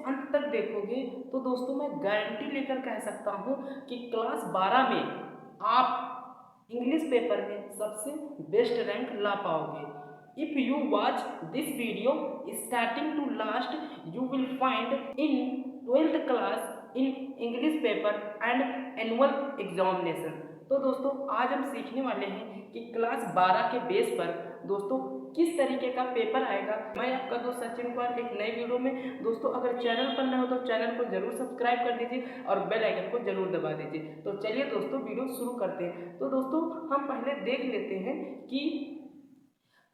अंत तक देखोगे तो दोस्तों मैं गारंटी लेकर कह सकता हूँ कि क्लास 12 में आप इंग्लिश पेपर में सबसे बेस्ट रैंक ला पाओगे। If you watch this video starting to last, you will find in 12th class in English paper and annual examination. तो दोस्तों आज हम सीखने वाले हैं कि क्लास 12 के बेस पर दोस्तों किस तरीके का पेपर आएगा। मैं आपका दोस्त सचिन कुमार एक नई वीडियो में। दोस्तों अगर चैनल पर नए हो तो चैनल को जरूर सब्सक्राइब कर दीजिए और बेल आइकन को जरूर दबा दीजिए। तो चलिए दोस्तों वीडियो शुरू करते हैं। तो दोस्तों हम पहले देख लेते हैं कि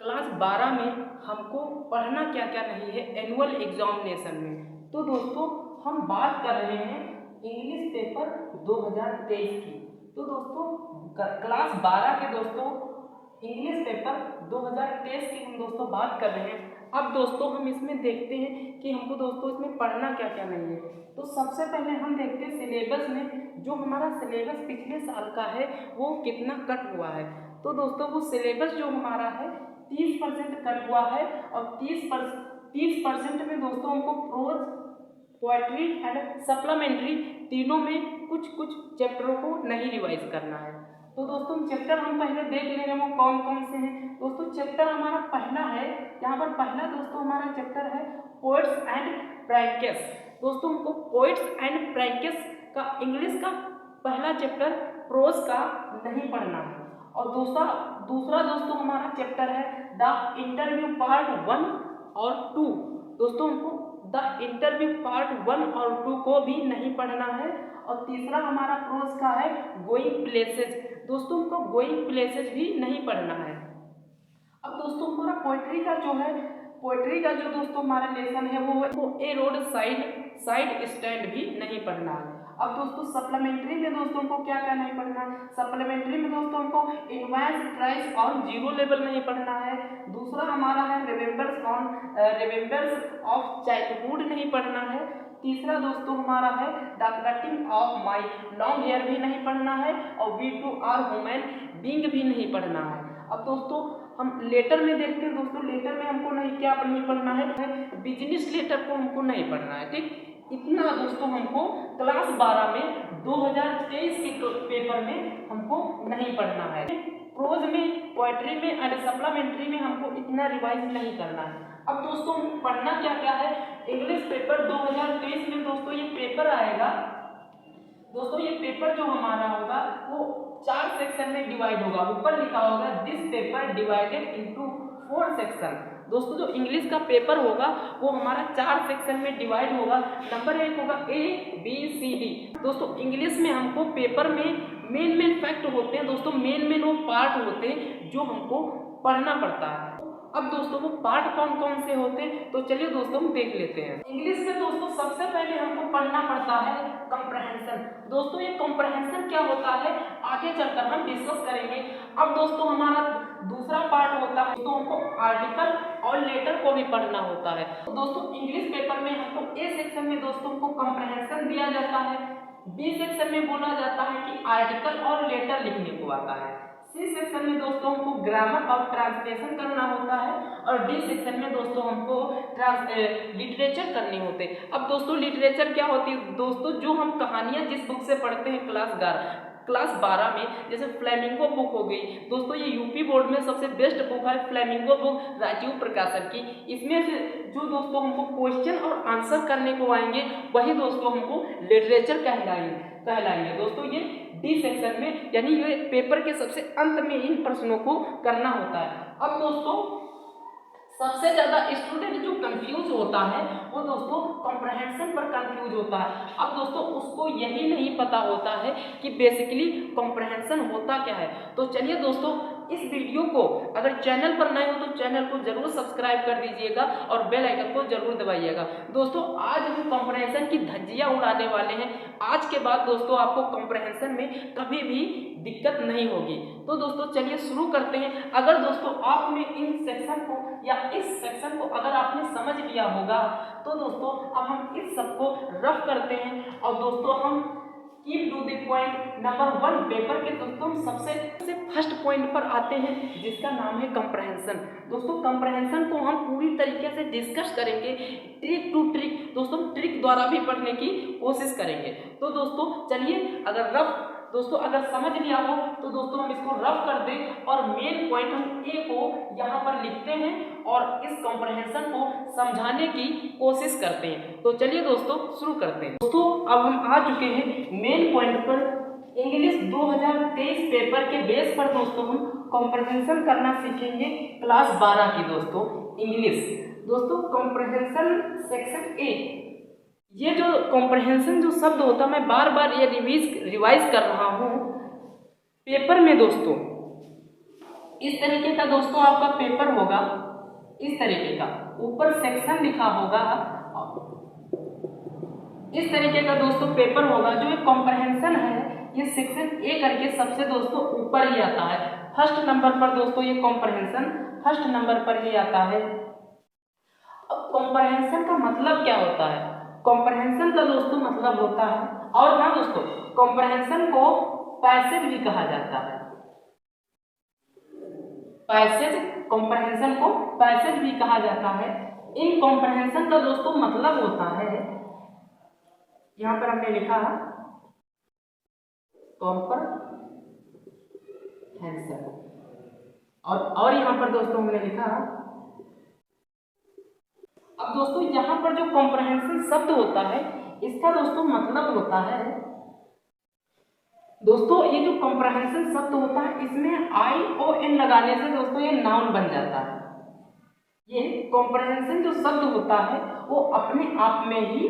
क्लास 12 में हमको पढ़ना क्या क्या नहीं है एनुअल एग्जामिनेशन में। तो दोस्तों हम बात कर रहे हैं इंग्लिश पेपर 2023 की। तो दोस्तों क्लास 12 के दोस्तों इंग्लिश पेपर 2023 की हम दोस्तों बात कर रहे हैं। अब दोस्तों हम इसमें देखते हैं कि हमको दोस्तों इसमें पढ़ना क्या क्या नहीं है। तो सबसे पहले हम देखते हैं सिलेबस में जो हमारा सिलेबस पिछले साल का है वो कितना कट हुआ है। तो दोस्तों वो सिलेबस जो हमारा है 30% कट हुआ है और 30% में दोस्तों हमको प्रोज, पोएट्री एंड सप्लीमेंट्री तीनों में कुछ कुछ चैप्टरों को नहीं रिवाइज करना है। तो दोस्तों चैप्टर हम पहले देख ले रहे हैं वो कौन कौन से हैं। दोस्तों चैप्टर हमारा पहला है, यहाँ पर पहला दोस्तों हमारा चैप्टर है पोएट्स एंड प्रैक्टिस। दोस्तों हमको पोएट्स एंड प्रैक्टिस का इंग्लिश का पहला चैप्टर प्रोज का नहीं पढ़ना है। और दूसरा दोस्तों हमारा चैप्टर है द इंटरव्यू पार्ट 1 और 2। दोस्तों हमको द इंटरव्यू पार्ट 1 और 2 को भी नहीं पढ़ना है। और तीसरा हमारा प्रोज का है गोइंग प्लेसेस। दोस्तों हमको गोइंग प्लेसेस भी नहीं पढ़ना है। अब दोस्तों हमारा पोएट्री का जो दोस्तों हमारा लेसन है वो ए रोड साइड स्टैंड भी नहीं पढ़ना है। अब दोस्तों सप्लीमेंट्री में दोस्तों को क्या क्या नहीं पढ़ना है। सप्लीमेंट्री में दोस्तों को इनवर्स ट्राइस ऑन जीरो लेवल नहीं पढ़ना है। दूसरा हमारा है रिमेम्बर्स ऑफ चाइल्डहुड नहीं पढ़ना है। तीसरा दोस्तों हमारा है the cutting of my long hair भी नहीं पढ़ना है और we too are human being भी नहीं पढ़ना है। अब दोस्तों हम लेटर में देखते हैं। दोस्तों लेटर में हमको नहीं पढ़ना है, बिजनेस लेटर को हमको नहीं पढ़ना है। ठीक, इतना दोस्तों हमको क्लास 12 में 2023 के पेपर में हमको नहीं पढ़ना है। प्रोज में, पोएट्री में और सप्लीमेंट्री में हमको इतना रिवाइज नहीं करना है। अब दोस्तों पढ़ना क्या क्या है इंग्लिश पेपर 2023 में। दोस्तों ये पेपर आएगा, दोस्तों ये पेपर जो हमारा होगा वो 4 सेक्शन में डिवाइड होगा। ऊपर लिखा होगा this paper divided into 4 section. दोस्तों जो इंग्लिश का पेपर होगा वो हमारा 4 सेक्शन में डिवाइड होगा। नंबर 1 होगा ABCD। दोस्तों इंग्लिश में हमको पेपर में मेन फैक्ट होते हैं। दोस्तों मेन वो पार्ट होते हैं जो हमको पढ़ना पड़ता है। अब दोस्तों वो पार्ट कौन कौन से होते हैं तो चलिए दोस्तों हम देख लेते हैं। इंग्लिश में दोस्तों सबसे पहले हमको पढ़ना पड़ता है कॉम्प्रहेंशन। दोस्तों ये कॉम्प्रहेंशन क्या होता है आगे चलकर हम डिस्कस करेंगे। अब दोस्तों हमारा दूसरा पार्ट होता है तो हमको आर्टिकल और लेटर को भी पढ़ना होता है। तो दोस्तों इंग्लिश पेपर में हमको ए सेक्शन में दोस्तों को कॉम्प्रहेंशन दिया जाता है। बी सेक्शन में बोला जाता है कि आर्टिकल और लेटर लिखने को आता है। सी सेक्शन में दोस्तों हमको ग्रामर और ट्रांसलेशन करना होता है। और डी सेक्शन में दोस्तों हमको लिटरेचर करने होते हैं। अब दोस्तों लिटरेचर क्या होती है दोस्तों, जो हम कहानियां जिस बुक से पढ़ते हैं क्लास 12 में, जैसे फ्लेमिंगो बुक हो गई। दोस्तों ये यूपी बोर्ड में सबसे बेस्ट बुक है फ्लेमिंगो बुक, राजीव प्रकाशन की। इसमें से जो दोस्तों हमको क्वेश्चन और आंसर करने को आएंगे वही दोस्तों हमको लिटरेचर कहलाएंगे। दोस्तों ये डी सेक्शन में, यानी ये पेपर के सबसे अंत में इन प्रश्नों को करना होता है। अब दोस्तों सबसे ज्यादा स्टूडेंट जो कंफ्यूज होता है वो दोस्तों कॉम्प्रहेंशन पर कंफ्यूज होता है। अब दोस्तों उसको यही नहीं पता होता है कि बेसिकली कॉम्प्रहेंशन होता क्या है। तो चलिए दोस्तों इस वीडियो को अगर चैनल पर नए हो तो चैनल को जरूर सब्सक्राइब कर दीजिएगा और बेल आइकन को जरूर दबाइएगा। दोस्तों आज हम कॉम्प्रहेंशन की धज्जियां उड़ाने वाले हैं। आज के बाद दोस्तों आपको कॉम्प्रहेंशन में कभी भी दिक्कत नहीं होगी। तो दोस्तों चलिए शुरू करते हैं। अगर दोस्तों आपने इन सेक्शन को या इस सेक्शन को अगर आपने समझ लिया होगा तो दोस्तों अब हम इस सब को रफ करते हैं। और दोस्तों हम keep to the point. Number 1 paper के दोस्तों हम सबसे फर्स्ट पॉइंट पर आते हैं जिसका नाम है कंप्रहेंशन। दोस्तों कंप्रहेंशन को हम पूरी तरीके से डिस्कस करेंगे, ट्रिक टू ट्रिक दोस्तों ट्रिक द्वारा भी पढ़ने की कोशिश करेंगे। तो दोस्तों चलिए, अगर समझ लिया हो तो दोस्तों हम इसको रफ कर दें और मेन पॉइंट हम ए को यहाँ पर लिखते हैं और इस कंप्रहेंशन को समझाने की कोशिश करते हैं। तो चलिए दोस्तों शुरू करते हैं। दोस्तों अब हम आ चुके हैं मेन पॉइंट पर। इंग्लिश 2023 पेपर के बेस पर दोस्तों हम कंप्रहेंशन करना सीखेंगे क्लास 12 की दोस्तों इंग्लिश। दोस्तों कंप्रहेंशन सेक्शन ए, ये जो कॉम्प्रहेंशन जो शब्द होता है मैं बार बार ये रिवाइज कर रहा हूँ पेपर में दोस्तों। इस तरीके का दोस्तों आपका पेपर होगा, इस तरीके का ऊपर सेक्शन लिखा होगा, इस तरीके का दोस्तों पेपर होगा। जो एक कॉम्प्रहेंशन है ये सेक्शन ए करके सबसे दोस्तों ऊपर ही आता है, फर्स्ट नंबर पर दोस्तों ये कॉम्प्रहेंशन फर्स्ट नंबर पर ही आता है। अब कॉम्प्रहेंशन का मतलब क्या होता है? कॉम्प्रहेंशन का दोस्तों मतलब होता है, और हाँ दोस्तों कॉम्प्रहेंशन को पैसेज भी कहा जाता है। कॉम्प्रहेंशन को पैसेज भी कहा जाता है। इन कॉम्प्रहेंशन का दोस्तों मतलब होता है, यहां पर हमने लिखा कॉम्प्रहेंशन और यहां पर दोस्तों हमने लिखा। अब दोस्तों यहाँ पर जो कॉम्प्रहेंशन शब्द होता है इसका दोस्तों मतलब होता है, दोस्तों ये जो कॉम्प्रहेंशन शब्द होता है इसमें ION लगाने से दोस्तों ये नाउन बन जाता है। ये कॉम्प्रहेंशन जो शब्द होता है वो अपने आप में ही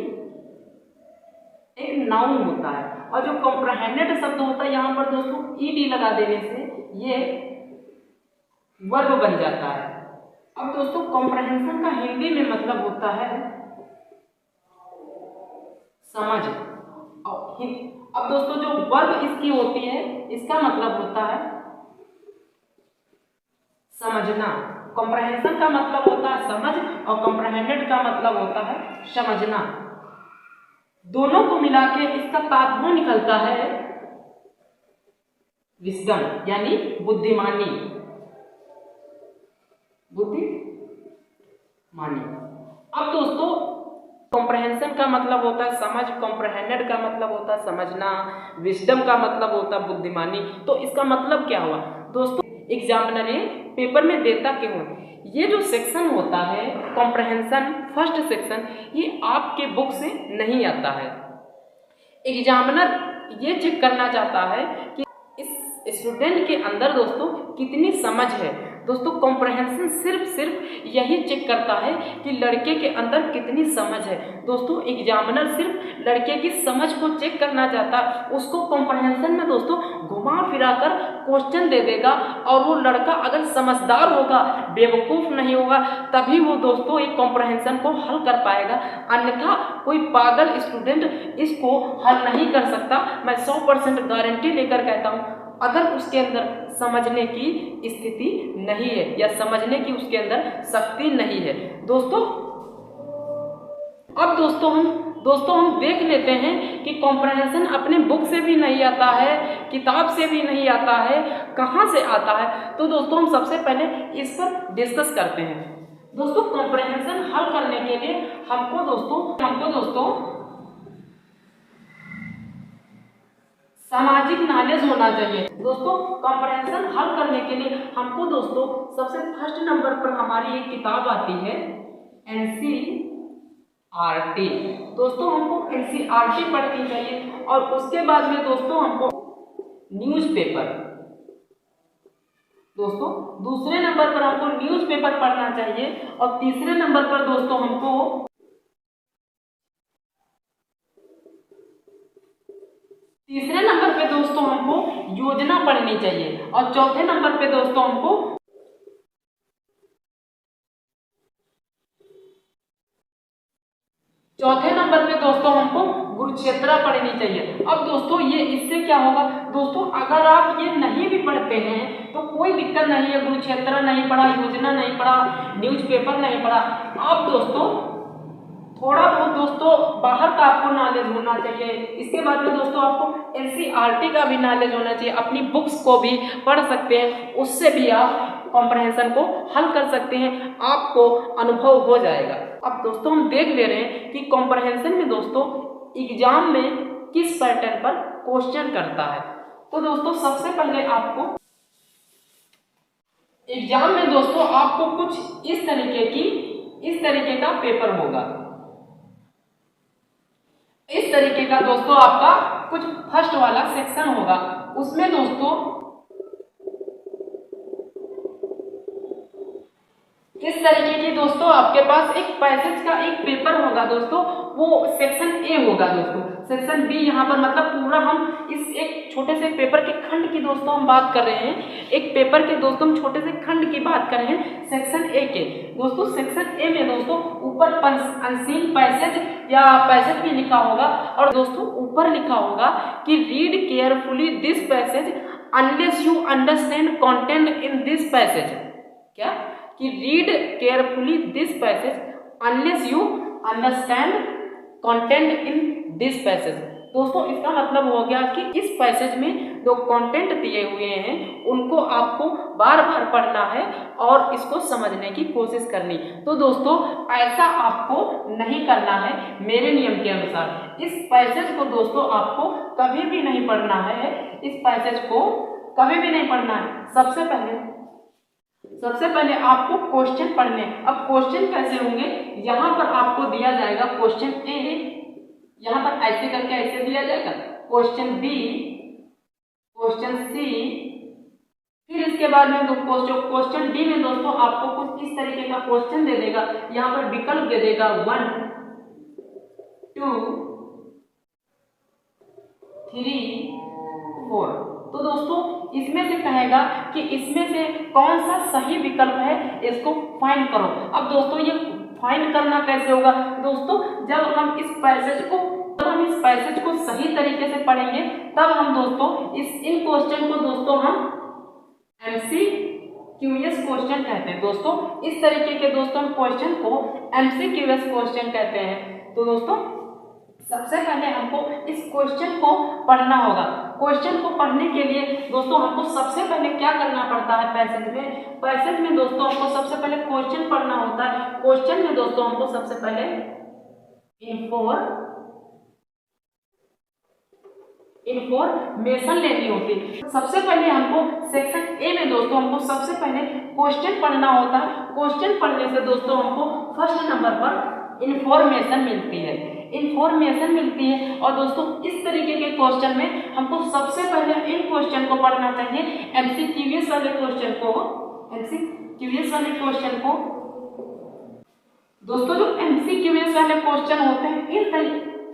एक नाउन होता है, और जो कॉम्प्रहेंडेड शब्द होता है यहाँ पर दोस्तों ED लगा देने से ये वर्ब बन जाता है। अब दोस्तों कॉम्प्रहेंशन का हिंदी में मतलब होता है समझ। अब दोस्तों जो वर्ब इसकी होती है इसका मतलब होता है समझना। कॉम्प्रहेंशन का मतलब होता है समझ और कॉम्प्रहेंडेड का मतलब होता है समझना। दोनों को मिला के इसका तात्पर्य निकलता है विजडम, यानी बुद्धिमानी। अब दोस्तों कॉम्प्रहेंशन का मतलब होता है समझ, कॉम्प्रहेंडेड का मतलब होता है समझना, विजडम का मतलब होता है बुद्धिमानी। तो इसका मतलब क्या हुआ दोस्तों? एग्जामिनर ये पेपर में देता क्यों? ये जो सेक्शन होता है कॉम्प्रहेंशन फर्स्ट सेक्शन, ये आपके बुक से नहीं आता है। एग्जामिनर ये चेक करना चाहता है कि इस स्टूडेंट के अंदर दोस्तों कितनी समझ है। दोस्तों कॉम्प्रहेंशन सिर्फ यही चेक करता है कि लड़के के अंदर कितनी समझ है। दोस्तों एग्जामिनर सिर्फ लड़के की समझ को चेक करना चाहता है, उसको कॉम्प्रहेंशन में दोस्तों घुमा फिरा कर क्वेश्चन दे देगा, और वो लड़का अगर समझदार होगा, बेवकूफ़ नहीं होगा, तभी वो दोस्तों एक कॉम्प्रहेंशन को हल कर पाएगा। अन्यथा कोई पागल स्टूडेंट इसको हल नहीं कर सकता। मैं 100% गारंटी लेकर कहता हूँ, अगर उसके अंदर समझने की स्थिति नहीं है या समझने की उसके अंदर शक्ति नहीं है दोस्तों। अब दोस्तों हम देख लेते हैं कि कॉम्प्रहेंशन अपने बुक से भी नहीं आता है, किताब से भी नहीं आता है, कहाँ से आता है? तो दोस्तों हम सबसे पहले इस पर डिस्कस करते हैं। दोस्तों कॉम्प्रहेंशन हल करने के लिए हमको दोस्तों सामाजिक नॉलेज होना चाहिए। दोस्तों कॉम्प्रहेंशन हल करने के लिए हमको दोस्तों सबसे फर्स्ट नंबर पर हमारी एक किताब आती है NCERT। दोस्तों हमको NCERT पढ़नी चाहिए, और उसके बाद में दोस्तों हमको न्यूज़पेपर। दोस्तों दूसरे नंबर पर हमको न्यूज़पेपर पढ़ना चाहिए, और तीसरे नंबर पर दोस्तों हमको योजना पढ़नी चाहिए, और चौथे नंबर पे दोस्तों हमको कुरुक्षेत्र पढ़नी चाहिए। अब दोस्तों ये इससे क्या होगा दोस्तों, अगर आप ये नहीं भी पढ़ते हैं तो कोई दिक्कत नहीं है। कुरुक्षेत्र नहीं पढ़ा, योजना नहीं पढ़ा, न्यूज़पेपर नहीं पढ़ा, आप दोस्तों थोड़ा बहुत दोस्तों बाहर का आपको नॉलेज होना चाहिए। इसके बाद में दोस्तों आपको एनसीईआरटी का भी नॉलेज होना चाहिए। अपनी बुक्स को भी पढ़ सकते हैं, उससे भी आप कॉम्प्रहेंशन को हल कर सकते हैं, आपको अनुभव हो जाएगा। अब दोस्तों हम देख ले रहे हैं कि कॉम्प्रहेंशन में दोस्तों एग्जाम में किस पैटर्न पर क्वेश्चन करता है। तो दोस्तों सबसे पहले आपको एग्जाम में दोस्तों आपको कुछ इस तरीके का पेपर होगा। इस तरीके का दोस्तों आपका कुछ फर्स्ट वाला सेक्शन होगा। उसमें दोस्तों इस तरीके की दोस्तों आपके पास एक पैसेज का एक पेपर होगा दोस्तों, वो सेक्शन ए होगा दोस्तों। सेक्शन बी यहाँ पर मतलब पूरा हम इस एक छोटे से पेपर के खंड की दोस्तों हम बात कर रहे हैं। एक पेपर के दोस्तों हम छोटे से खंड की बात कर रहे हैं सेक्शन ए के। दोस्तों सेक्शन ए में दोस्तों ऊपर अनसीन पैसेज या पैसेज भी लिखा होगा, और दोस्तों ऊपर लिखा होगा कि read carefully this passage unless you understand content in this passage. क्या कि read carefully this passage unless you understand content in this passage. दोस्तों इसका मतलब हो गया कि इस पैसेज में जो कंटेंट दिए हुए हैं उनको आपको बार बार पढ़ना है और इसको समझने की कोशिश करनी। तो दोस्तों ऐसा आपको नहीं करना है। मेरे नियम के अनुसार इस पैसेज को दोस्तों आपको कभी भी नहीं पढ़ना है। इस पैसेज को कभी भी नहीं पढ़ना है। सबसे पहले आपको क्वेश्चन पढ़ने। अब क्वेश्चन कैसे होंगे, यहाँ पर आपको दिया जाएगा क्वेश्चन ए, यहाँ पर ऐसे करके ऐसे दिया जाएगा, क्वेश्चन बी, क्वेश्चन सी, फिर इसके बाद में क्वेश्चन डी में दोस्तों आपको कुछ इस तरीके का क्वेश्चन दे देगा। यहाँ पर विकल्प दे देगा 1 2 3 4। तो दोस्तों इसमें से कहेगा कि इसमें से कौन सा सही विकल्प है, इसको फाइंड करो। अब दोस्तों ये फाइंड करना कैसे होगा दोस्तों, जब हम इस पैसेज को सही तरीके से पढ़ेंगे तब हम दोस्तों इन क्वेश्चन को दोस्तों हम एमसीक्यूएस क्वेश्चन कहते हैं। दोस्तों इस तरीके के दोस्तों हम क्वेश्चन को एमसीक्यूएस क्वेश्चन कहते हैं। तो दोस्तों सबसे पहले हमको इस क्वेश्चन को पढ़ना होगा। क्वेश्चन को पढ़ने के लिए दोस्तों हमको't पहले क्या करना पड़ता है पैसेज में दोस्तों हमको सबसे पहले क्वेश्चन पढ़ना होता है। क्वेश्चन में दोस्तों हमको सबसे पहले इंफॉर्मेशन लेनी होती है। सबसे पहले हमको सेक्शन ए में दोस्तों हमको सबसे पहले क्वेश्चन पढ़ना होता है। क्वेश्चन पढ़ने से दोस्तों हमको फर्स्ट नंबर पर इंफॉर्मेशन मिलती है और दोस्तों इस तरीके के क्वेश्चन में हमको सबसे पहले इन क्वेश्चन को पढ़ना चाहिए। एमसीक्यूएस वाले क्वेश्चन को दोस्तों जो एमसीक्यूएस वाले क्वेश्चन होते हैं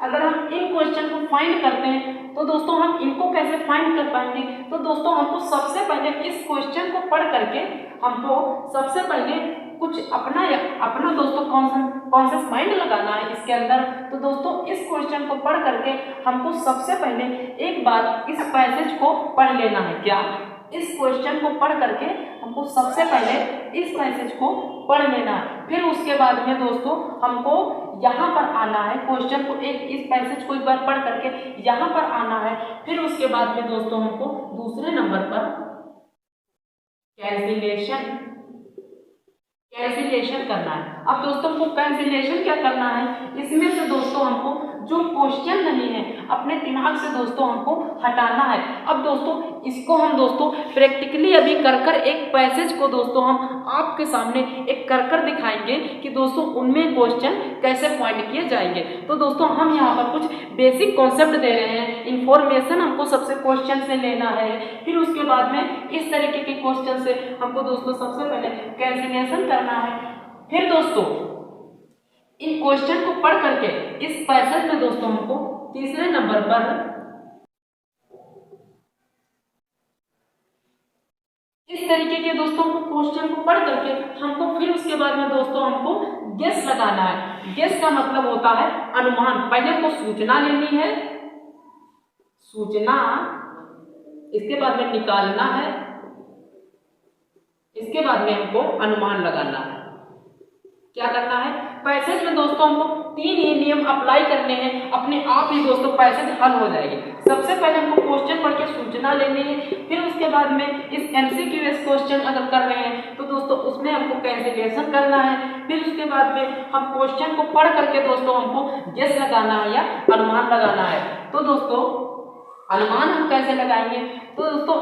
अगर हम इन क्वेश्चन को फाइंड करते हैं तो दोस्तों हम इनको कैसे फाइंड कर पाएंगे। तो दोस्तों हमको सबसे पहले इस क्वेश्चन को पढ़ करके हमको सबसे पहले कुछ अपना दोस्तों कॉन्शियस माइंड लगाना है इसके अंदर। तो दोस्तों इस क्वेश्चन को पढ़ करके हमको सबसे पहले एक बार इस पैसेज को पढ़ लेना है। क्या इस क्वेश्चन को पढ़ करके हमको सबसे पहले इस पैसेज को पढ़ लेना है। फिर उसके बाद में दोस्तों हमको यहाँ पर आना है, क्वेश्चन को इस पैसेज को एक बार पढ़ करके यहाँ पर आना है। फिर उसके बाद में दोस्तों हमको दूसरे नंबर पर कैंसिलेशन करना है। अब दोस्तों को कैंसिलेशन क्या करना है, इसमें से दोस्तों हमको जो क्वेश्चन नहीं है अपने दिमाग से दोस्तों हमको हटाना है। अब दोस्तों इसको हम दोस्तों प्रैक्टिकली अभी कर एक पैसेज को दोस्तों हम आपके सामने एक कर दिखाएंगे कि दोस्तों उनमें क्वेश्चन कैसे फाइंड किए जाएंगे। तो दोस्तों हम यहाँ पर कुछ बेसिक कॉन्सेप्ट दे रहे हैं। इंफॉर्मेशन हमको सबसे क्वेश्चन से लेना है, फिर उसके बाद में इस तरीके के क्वेश्चन से हमको दोस्तों सबसे पहले कैंसिलेशन करना है। फिर दोस्तों इन क्वेश्चन को पढ़ करके इस पैसेज में दोस्तों हमको तीसरे नंबर पर इस तरीके के दोस्तों को क्वेश्चन को पढ़ करके हमको फिर उसके बाद में दोस्तों हमको गेस लगाना है। गेस का मतलब होता है अनुमान। पहले हमको सूचना लेनी है, इसके बाद में निकालना है, इसके बाद में हमको अनुमान लगाना है। क्या करना है, पैसेज में दोस्तों हमको तीन ही नियम अप्लाई करने हैं, अपने आप ही दोस्तों पैसेज हल हो जाएंगे। सबसे पहले हमको क्वेश्चन पढ़ के सूचना लेनी है, फिर उसके बाद में इस MCQ क्वेश्चन अगर कर रहे हैं तो दोस्तों उसमें हमको कैंसिलेशन करना है, फिर उसके बाद में हम क्वेश्चन को पढ़ करके दोस्तों हमको गेस लगाना है या अनुमान लगाना है। तो दोस्तों अनुमान हम कैसे लगाएंगे, तो दोस्तों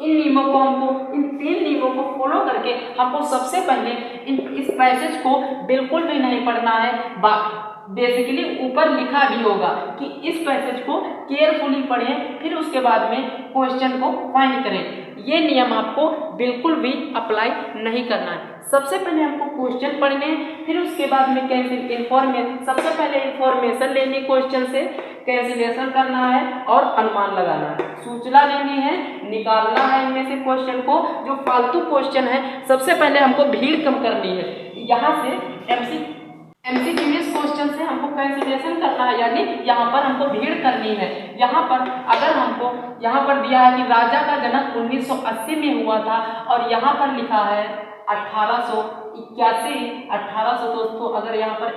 इन नियमों को हमको, इन तीन नियमों को फॉलो करके हमको सबसे पहले इस पैसेज को बिल्कुल भी नहीं पढ़ना है। बेसिकली ऊपर लिखा भी होगा कि इस पैसेज को केयरफुली पढ़ें, फिर उसके बाद में क्वेश्चन को फाइंड करें। ये नियम आपको बिल्कुल भी अप्लाई नहीं करना है। सबसे पहले हमको क्वेश्चन पढ़ने, फिर उसके बाद में सबसे पहले इंफॉर्मेशन लेनी, क्वेश्चन से कैंसिलेशन करना है और अनुमान लगाना है, सूचना लेनी है, निकालना है इनमें से क्वेश्चन को। जो फालतू क्वेश्चन है सबसे पहले हमको भीड़ कम करनी है, यहाँ से MCQ क्वेश्चन से हमको कैंसिलेशन करना है, यानी यहाँ पर हमको भीड़ करनी है। यहाँ पर अगर हमको यहाँ पर दिया है कि राजा का जन्म 1980 में हुआ था और यहाँ पर लिखा है 1881, 1800 दोस्तों, अगर यहाँ पर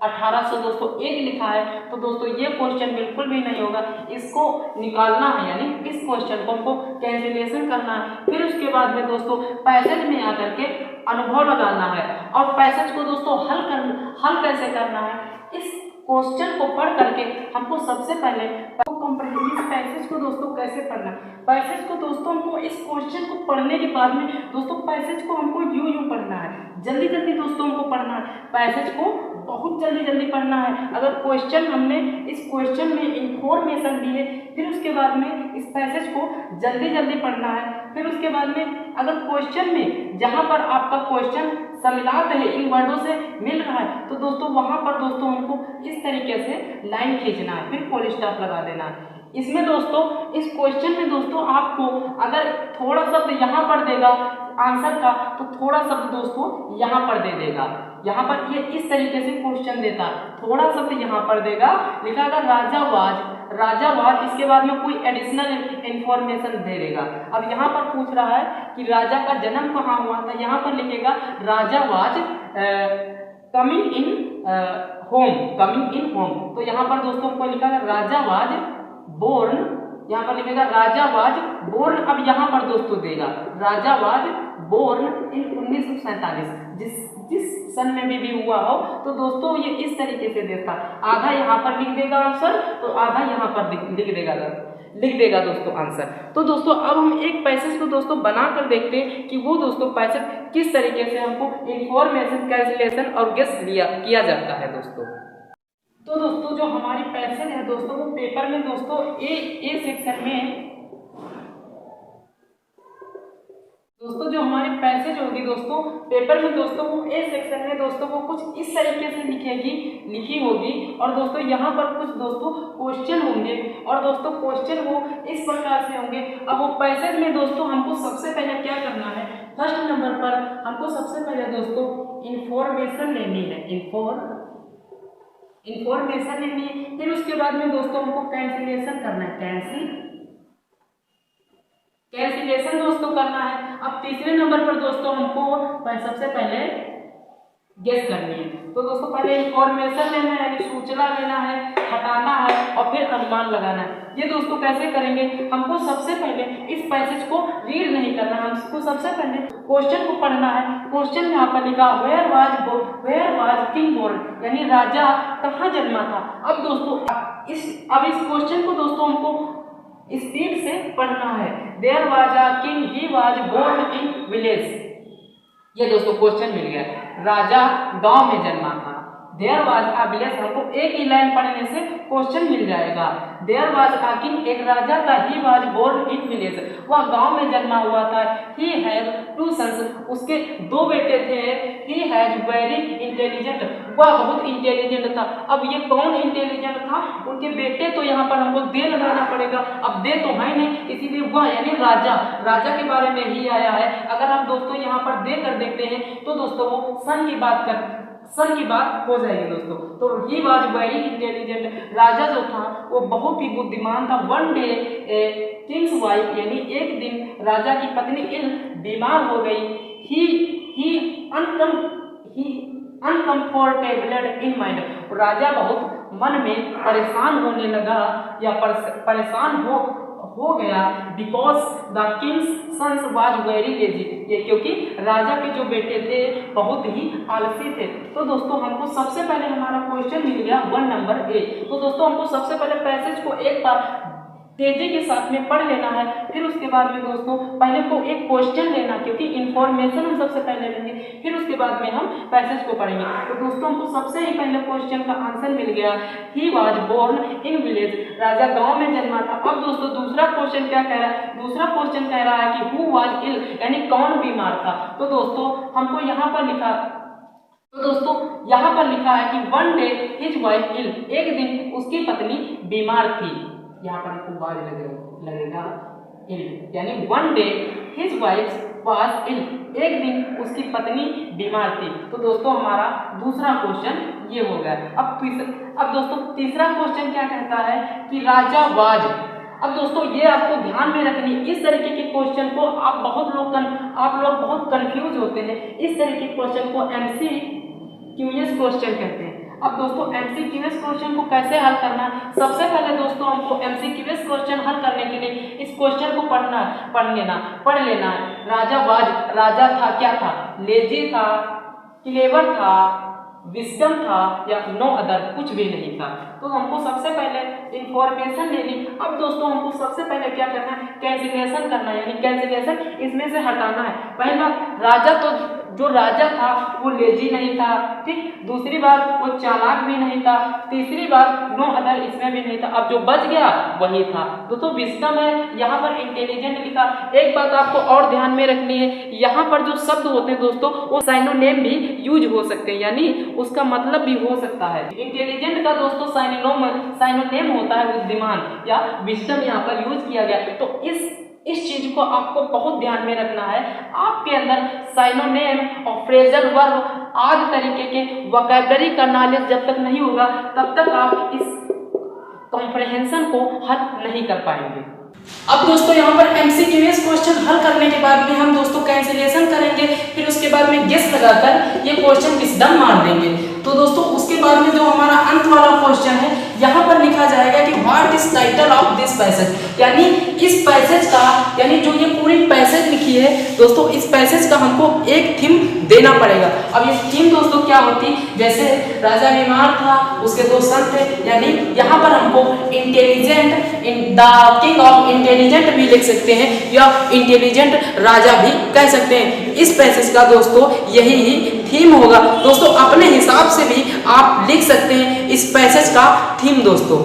1800 दोस्तों एक लिखा है तो दोस्तों ये क्वेश्चन बिल्कुल भी नहीं होगा, इसको निकालना है, यानी इस क्वेश्चन को हमको कैंसिलेशन करना है। फिर उसके बाद में दोस्तों पैसेज में आकर के अनुभव लगाना है, और पैसेज को दोस्तों हल कैसे करना है, इस क्वेश्चन को पढ़ करके हमको सबसे पहले इस पैसेज को दोस्तों कैसे पढ़ना है। पैसेज को दोस्तों हमको इस क्वेश्चन को पढ़ने के बाद में दोस्तों पैसेज को हमको यूं पढ़ना है, जल्दी जल्दी दोस्तों हमको पढ़ना है, पैसेज को बहुत जल्दी पढ़ना है। अगर क्वेश्चन हमने इस क्वेश्चन में इंफॉर्मेशन दी है, फिर उसके बाद में इस पैसेज को जल्दी पढ़ना है। फिर उसके बाद में अगर क्वेश्चन में जहाँ पर आपका क्वेश्चन सम्मिलित है, इन वर्डों से मिल रहा है, तो दोस्तों वहाँ पर दोस्तों हमको इस तरीके से लाइन खींचना है, फिर फुल स्टॉप लगा देना है। इसमें दोस्तों इस क्वेश्चन में दोस्तों आपको अगर थोड़ा शब्द यहाँ पर देगा आंसर का, तो थोड़ा शब्द दोस्तों यहाँ पर दे देगा। यहाँ पर ये इस तरीके से क्वेश्चन देता, थोड़ा शब्द यहाँ पर देगा, लिखा था राजावाज, इसके बाद में कोई एडिशनल इंफॉर्मेशन दे देगा। अब यहाँ पर पूछ रहा है कि राजा का जन्म कहाँ हुआ था, यहाँ पर लिखेगा राजावाज कमिंग इन होम, तो यहाँ पर दोस्तों को लिखा है राजावाज बोर्न, यहाँ पर लिखेगा राजावाज बोर्न। अब यहाँ पर दोस्तों देगा राजावाज बोर्न इन 1947, जिस सन में भी हुआ हो, तो दोस्तों ये इस तरीके से देता, आधा यहाँ पर लिख देगा आंसर, तो आधा यहाँ पर लिख देगा दोस्तों आंसर। तो दोस्तों अब हम एक पैसेज को दोस्तों बना कर देखते हैं कि वो दोस्तों पैसेज किस तरीके से हमको इंफॉर्मेशन कैंसिलेशन और गेस किया जाता है दोस्तों। तो दोस्तों जो हमारी पैसेज है दोस्तों, वो पेपर में दोस्तों ए सेक्शन में दोस्तों जो हमारी पैसेज होगी दोस्तों पेपर में दोस्तों, वो ए सेक्शन में दोस्तों वो कुछ इस तरीके से लिखी होगी, और दोस्तों यहाँ पर कुछ दोस्तों क्वेश्चन होंगे, और दोस्तों क्वेश्चन वो इस प्रकार से होंगे। अब वो पैसेज में दोस्तों हमको सबसे पहले क्या करना है, फर्स्ट नंबर पर हमको सबसे पहले दोस्तों इंफॉर्मेशन लेनी है, इंफॉर्मेशन लेनी है। फिर उसके बाद में दोस्तों हमको कैंसिलेशन करना है, कैंसिलेशन दोस्तों करना है। अब तीसरे नंबर पर दोस्तों हमको सबसे पहले गेस करनी है। तो दोस्तों पहले इंफॉर्मेशन लेना है, यानी सूचना लेना है, हटाना है और फिर अनुमान लगाना है। ये दोस्तों कैसे करेंगे, हमको सबसे पहले इस पैसेज को रीड नहीं करना है, हमको सबसे पहले क्वेश्चन को पढ़ना है। क्वेश्चन यहाँ पर लिखा वेयर वाज किंग बोर्न, यानी राजा कहाँ जन्मा था। अब दोस्तों इस क्वेश्चन को दोस्तों हमको स्पीड से पढ़ना है। There was a king, he was born in village, ये दोस्तों क्वेश्चन मिल गया, राजा गांव में जन्मा था। देयर वाज अ विलेज, हमको एक ही लाइन पढ़ने से क्वेश्चन मिल जाएगा। देयर वाज अ किंग, एक राजा था, he was born in village, वह गांव में जन्मा हुआ था। ही हैज टू सन्स, उसके दो बेटे थे। ही हैज वेरी इंटेलिजेंट, वह बहुत इंटेलिजेंट था। अब ये कौन इंटेलिजेंट था, उनके बेटे, तो यहाँ पर हमको दे लगाना पड़ेगा। अब दे तो है नहीं, इसीलिए वह यानी राजा के बारे में ही आया है। अगर हम दोस्तों यहाँ पर दे कर देखते हैं तो दोस्तों वो सन की बात हो जाएगी दोस्तों। तो ही वाज वेरी इंटेलिजेंट, राजा जो था वो बहुत ही बुद्धिमान था। वन डे किंग्स वाइफ, यानी एक दिन राजा की पत्नी बीमार हो गई। ही अनकंफर्टेबल इन माइंड, राजा बहुत मन में परेशान होने लगा या परेशान हो गया, because the king's sons was very lazy, ये क्योंकि राजा के जो बेटे थे बहुत ही आलसी थे। तो दोस्तों हमको सबसे पहले हमारा क्वेश्चन मिल गया 1 नंबर ए। तो दोस्तों हमको सबसे पहले पैसेज को एक बार तेजी के साथ में पढ़ लेना है, फिर उसके बाद में दोस्तों पहले को एक क्वेश्चन लेना, क्योंकि इन्फॉर्मेशन हम सबसे पहले लेंगे, फिर उसके बाद में हम पैसेज को पढ़ेंगे। तो दोस्तों हमको सबसे ही पहले क्वेश्चन का आंसर मिल गया, he was born in village, राजा गांव में जन्मा था। अब दोस्तों दूसरा क्वेश्चन क्या कह रहा है, दूसरा क्वेश्चन कह रहा है कि हु वाज इल, यानी कौन बीमार था। तो दोस्तों हमको यहाँ पर लिखा, तो दोस्तों यहाँ पर लिखा है कि वन डे हिज वाइफ इल, एक दिन उसकी पत्नी बीमार थी। यहाँ पर आपको वाज लगेगा इल, यानी one day his wife was ill, एक दिन उसकी पत्नी बीमार थी। तो दोस्तों हमारा दूसरा क्वेश्चन ये हो गया। अब दोस्तों तीसरा क्वेश्चन क्या कहता है कि राजा वाज। अब दोस्तों ये आपको ध्यान में रखनी, इस तरीके के क्वेश्चन को आप लोग बहुत कंफ्यूज होते हैं। इस तरीके के क्वेश्चन को MCQS क्वेश्चन कहते हैं। अब दोस्तों MCQS क्वेश्चन को कैसे हल करना है, सबसे पहले दोस्तों हमको MCQS क्वेश्चन हल करने के लिए इस क्वेश्चन को पढ़ लेना है। राजा वाज, राजा था, क्या था, लेजी था, क्लेवर था, विस्डम था या नो अदर, कुछ भी नहीं था। तो हमको सबसे पहले इंफॉर्मेशन लेनी। अब दोस्तों हमको सबसे पहले क्या करना है, कैंसिलेशन करना है, यानी कैंसिलेशन इसमें से हटाना है। पहला राजा, तो जो राजा था वो लेजी नहीं था, ठीक, दूसरी बात वो चालाक भी नहीं था, तीसरी बात नो अदर इसमें भी नहीं था। अब जो बच गया वही था। दोस्तों विस्डम है, यहाँ पर इंटेलिजेंट लिखा। एक बात आपको और ध्यान में रखनी है, यहाँ पर जो शब्द होते हैं दोस्तों वो साइनोनेम भी यूज हो सकते हैं, यानी उसका मतलब भी हो सकता है। इंटेलिजेंट का दोस्तों साइनोनेम होता है बुद्धिमान या विस्डम, यहाँ पर यूज किया गया। तो इस चीज को आपको बहुत ध्यान में रखना है। आपके अंदर साइनोनेम और फ्रेजल वर्ब आदि तरीके के वोकैबुलरी का नॉलेज जब तक नहीं होगा तब तक आप इस कॉम्प्रिहेंशन को हल नहीं कर पाएंगे। अब दोस्तों यहाँ पर MCQS क्वेश्चन हल करने के बाद में हम दोस्तों कैंसिलेशन करेंगे, फिर उसके बाद में गेस लगाकर ये क्वेश्चन विस्डम मार देंगे। तो दोस्तों उसके बाद में जो हमारा अंत वाला क्वेश्चन है, यहाँ पर लिखा जाएगा कि what is title of this passage, यानी इस पैसेज का, यानी जो ये पूरी पैसेज लिखी है दोस्तों, इस पैसेज का हमको एक थीम देना पड़ेगा। अब ये थीम दोस्तों क्या होती, जैसे राजा बीमार था, उसके 2 सन थे, यानी यहाँ पर हमको intelligent, the king of intelligent भी लिख सकते हैं या इंटेलिजेंट राजा भी कह सकते हैं। इस पैसेज का दोस्तों यही ही थीम होगा। दोस्तों अपने हिसाब से भी आप लिख सकते हैं इस पैसेज का थीम दोस्तों।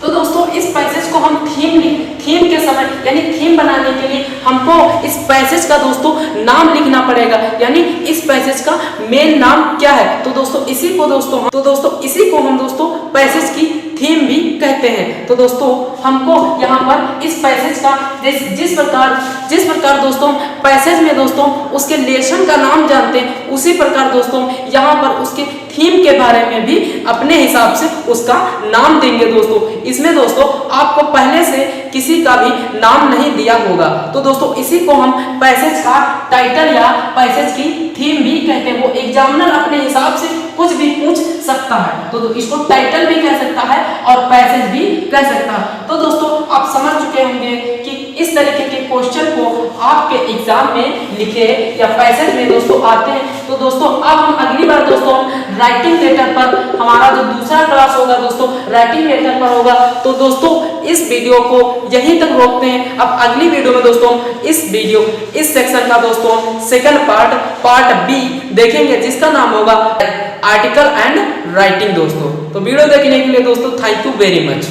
तो दोस्तों इस पैसेज को हम थीम के समय, यानी थीम बनाने के लिए हमको इस पैसेज का दोस्तों नाम लिखना पड़ेगा, यानी इस पैसेज का मेन नाम क्या है। तो दोस्तों इसी को हम दोस्तों पैसेज की थीम भी कहते हैं। तो दोस्तों हमको यहाँ पर इस पैसेज का जिस प्रकार दोस्तों पैसेज में दोस्तों उसके लेसन का नाम जानते हैं, उसी प्रकार दोस्तों यहाँ पर उसके थीम के बारे में भी अपने हिसाब से उसका नाम देंगे दोस्तों। इसमें दोस्तों आपको पहले से किसी का भी नाम नहीं दिया होगा। तो दोस्तों इसी को हम पैसेज का टाइटल या पैसेज की थीम भी कहते हैं। वो एग्जामिनर अपने हिसाब से कुछ भी पूछ सकता है, तो इसको टाइटल भी कह सकता है और पैसेज भी कह सकता है। तो दोस्तों आप समझ चुके होंगे कि इस तरीके के क्वेश्चन को आपके एग्जाम में लिखे या पैसेज में दोस्तों आते हैं। तो दोस्तों अब हम अगली बार दोस्तों राइटिंग लेटर पर, हमारा जो दूसरा क्लास होगा दोस्तों राइटिंग लेटर पर होगा। तो दोस्तों इस वीडियो को यहीं तक रोकते हैं। अब अगली वीडियो में दोस्तों इस सेक्शन का दोस्तों सेकंड पार्ट बी देखेंगे, जिसका नाम होगा आर्टिकल एंड राइटिंग दोस्तों। तो वीडियो देखने के लिए दोस्तों थैंक यू वेरी मच।